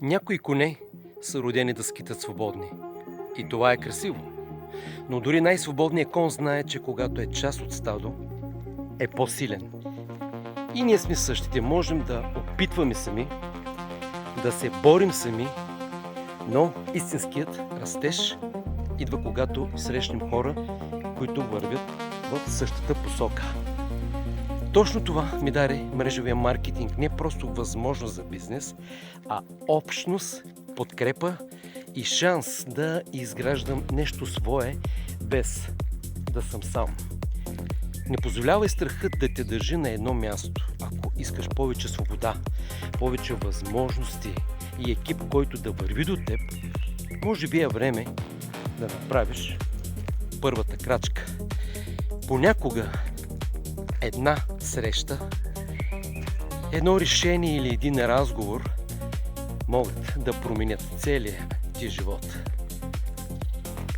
Някои коне са родени да скитат свободни. И това е красиво. Но дори най-свободният кон знае, че когато е част от стадо, е по-силен. И ние сме същите. Можем да опитваме сами, да се борим сами, но истинският растеж идва когато срещнем хора, които вървят в същата посока. Точно това ми даде мрежовия маркетинг. Не просто възможност за бизнес, а общност, подкрепа и шанс да изграждам нещо свое, без да съм сам. Не позволявай страхът да те държи на едно място. Ако искаш повече свобода, повече възможности и екип, който да върви до теб, може би е време да направиш първата крачка. Понякога една среща, едно решение или един разговор могат да променят целия ти живот.